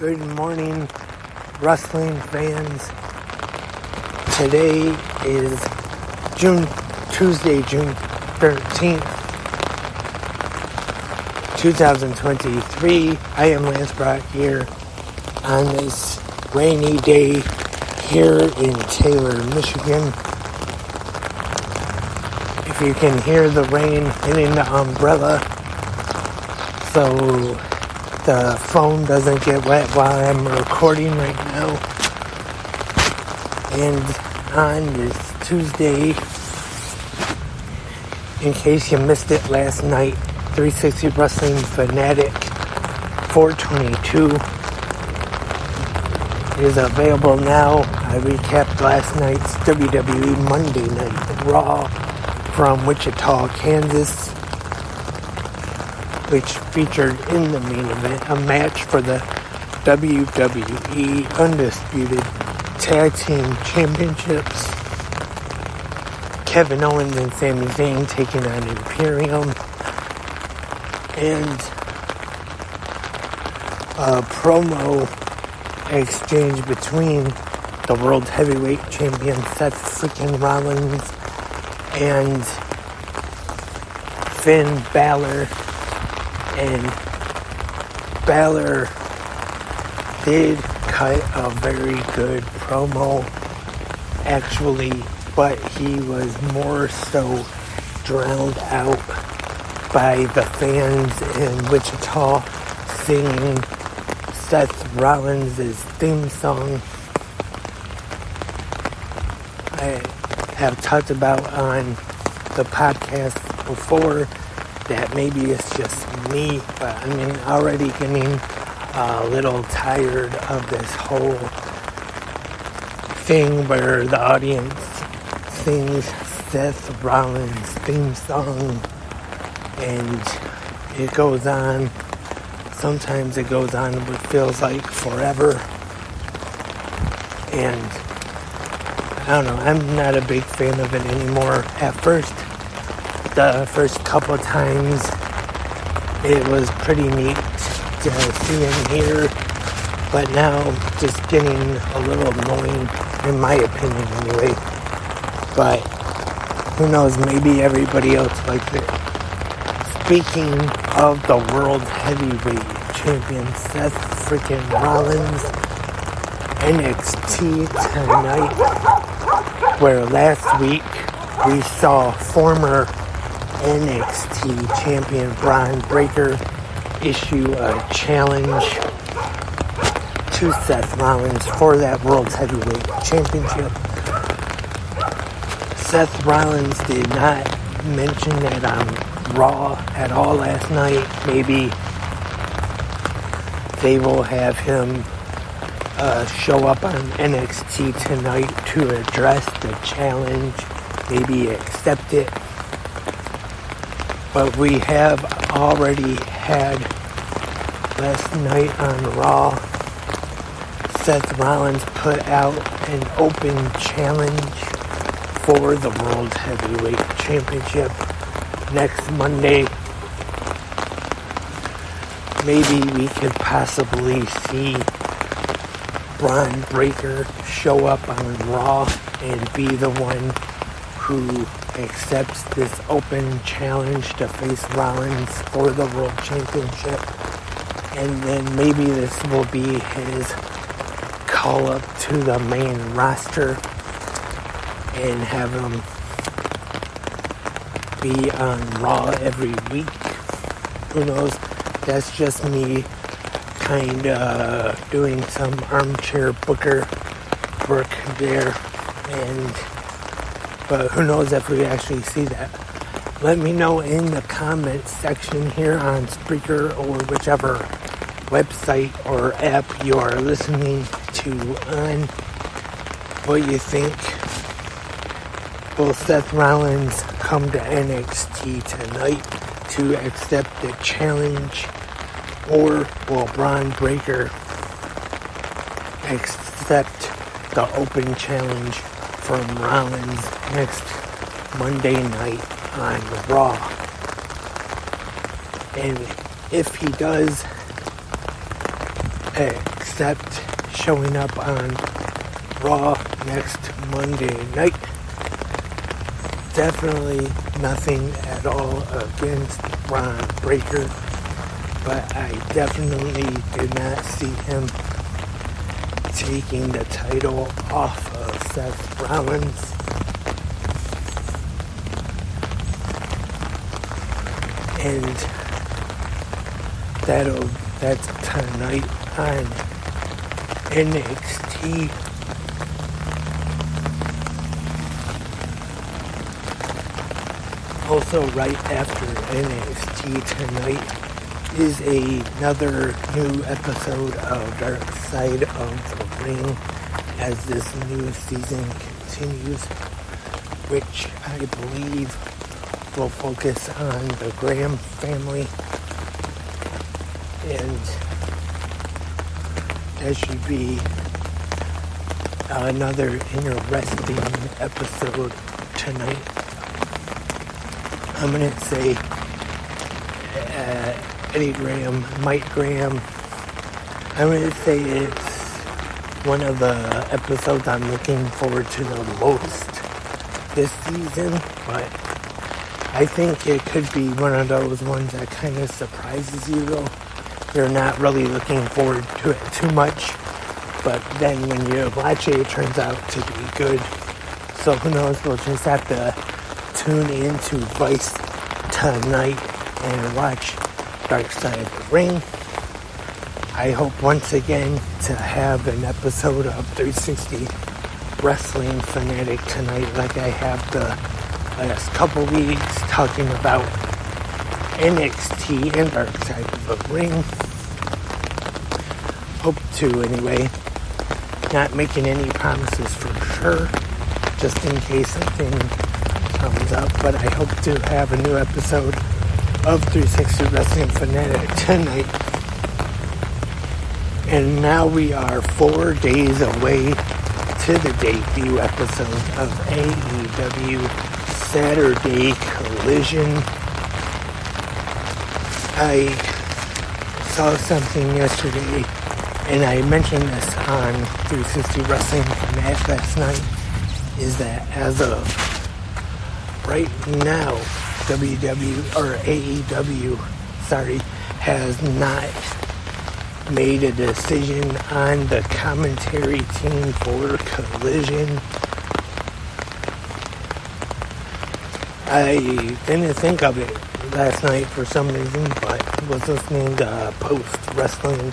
Good morning, wrestling fans. Today is Tuesday, June 13th, 2023. I am Lance Brock here on this rainy day here in Taylor, Michigan. If you can hear the rain hitting the umbrella, so the phone doesn't get wet while I'm recording right now. And on this Tuesday, in case you missed it last night, 360 Wrestling Fanatic 422 is available now. I recapped last night's WWE Monday Night Raw from Wichita, Kansas, which featured in the main event a match for the WWE Undisputed Tag Team Championships. Kevin Owens and Sami Zayn taking on Imperium. And a promo exchange between the World Heavyweight Champion Seth freaking Rollins and Finn Balor. And Balor did cut a very good promo, actually, but he was more so drowned out by the fans in Wichita singing Seth Rollins' theme song. I have talked about on the podcast before that maybe it's just me, but I'm already getting a little tired of this whole thing where the audience sings Seth Rollins' theme song and it goes on. Sometimes it goes on what feels like forever. And I don't know, I'm not a big fan of it anymore. At first, the first couple times it was pretty neat to see and hear, but now just getting a little annoying, in my opinion anyway. But who knows, maybe everybody else likes it. Speaking of the World Heavyweight Champion Seth freaking Rollins, NXT tonight, where last week we saw former NXT champion Bron Breakker issue a challenge to Seth Rollins for that World Heavyweight Championship. Seth Rollins did not mention that on Raw at all last night. Maybe they will have him show up on NXT tonight to address the challenge, maybe accept it. But we have already had last night on Raw, Seth Rollins put out an open challenge for the World Heavyweight Championship next Monday. Maybe we could possibly see Bron Breakker show up on Raw and be the one who accepts this open challenge to face Rollins for the World Championship. And then maybe this will be his call up to the main roster and have him be on Raw every week. Who knows? That's just me kind of doing some armchair booker work there. But who knows if we actually see that. Let me know in the comments section here on Spreaker or whichever website or app you are listening to on what you think. Will Seth Rollins come to NXT tonight to accept the challenge, or will Bron Breakker accept the open challenge from Rollins next Monday night on Raw? And if he does except showing up on Raw next Monday night. Definitely nothing at all against Ron Breakker, but I definitely did not see him taking the title off of Seth Rollins. And that's tonight on NXT. Also right after NXT tonight is another new episode of Dark Side of the Ring as this new season continues, which I believe will focus on the Graham family, and that should be another interesting episode tonight. I'm going to say Eddie Graham, Mike Graham. I'm going to say it's one of the episodes I'm looking forward to the most this season, but I think it could be one of those ones that kind of surprises you, though. You're not really looking forward to it too much, but then when you watch it, it turns out to be good. So who knows, we'll just have to tune into Vice tonight and watch Dark Side of the Ring. I hope once again to have an episode of 360 Wrestling Fanatic tonight, like I have the last couple weeks, talking about NXT and Dark Side of the Ring. Hope to, anyway. Not making any promises for sure, just in case something comes up, but I hope to have a new episode of 360 Wrestling Fanatic tonight. And now we are 4 days away to the debut episode of AEW Saturday Collision. I saw something yesterday, and I mentioned this on 360 Wrestling Fanatic last night, is that as of right now, AEW has not made a decision on the commentary team for Collision. I didn't think of it last night for some reason, but was listening to Post Wrestling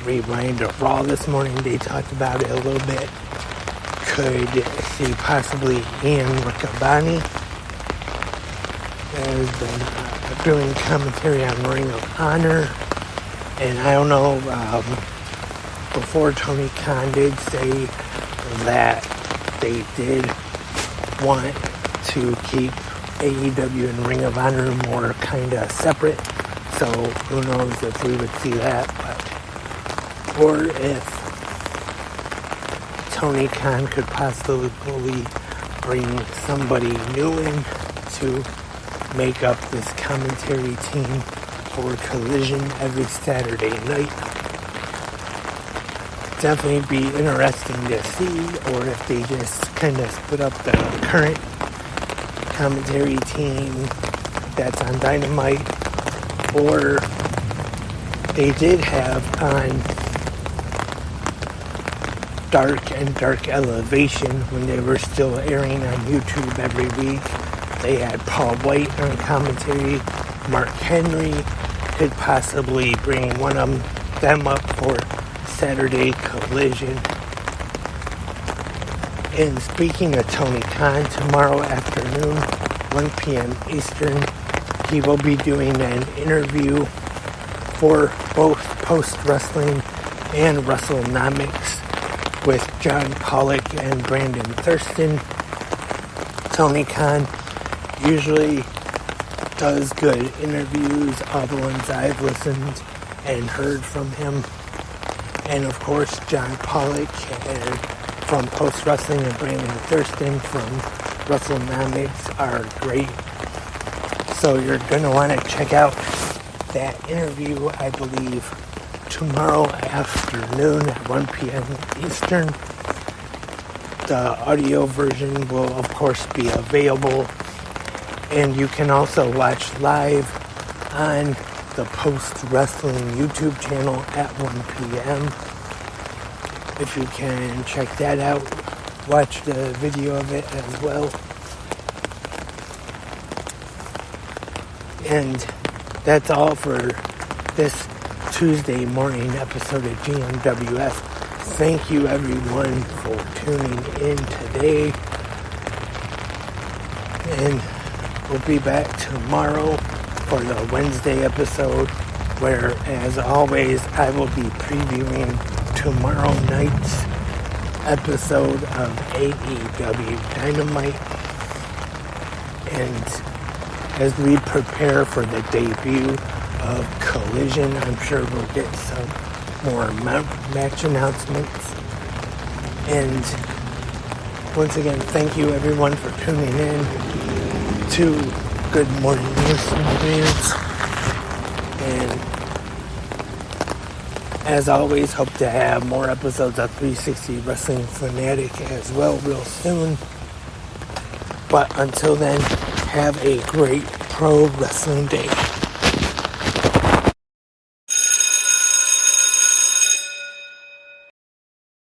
Rewind of Raw this morning. They talked about it a little bit. Could see possibly Ian Riccaboni has been doing commentary on Ring of Honor. And I don't know, before Tony Khan did say that they did want to keep AEW and Ring of Honor more kind of separate. So who knows if we would see that, or if Tony Khan could possibly bring somebody new in to make up this commentary team for Collision every Saturday night. Definitely be interesting to see, or if they just kind of split up the current commentary team that's on Dynamite, or they did have on Dark and Dark Elevation when they were still airing on YouTube every week. They had Paul White on commentary. Mark Henry could possibly bring one of them up for Saturday Collision. And speaking of Tony Khan, tomorrow afternoon, 1 p.m. Eastern, he will be doing an interview for both Post Wrestling and WrestleNomics with John Pollock and Brandon Thurston. Tony Khan usually does good interviews, all the ones I've listened and heard from him. And of course, John Pollock and from Post Wrestling and Brandon Thurston from WrestleNomics are great. So you're going to want to check out that interview, I believe, tomorrow afternoon at 1 p.m. Eastern. The audio version will, of course, be available. And you can also watch live on the Post Wrestling YouTube channel at 1 p.m. If you can check that out, watch the video of it as well. And that's all for this Tuesday morning episode of GMWF. Thank you everyone for tuning in today. And we'll be back tomorrow for the Wednesday episode, where, as always, I will be previewing tomorrow night's episode of AEW Dynamite. And as we prepare for the debut of Collision, I'm sure we'll get some more match announcements. And once again, thank you everyone for tuning in to Good Morning Listeners. And as always, hope to have more episodes of 360 Wrestling Fanatic as well real soon. But until then, have a great pro wrestling day.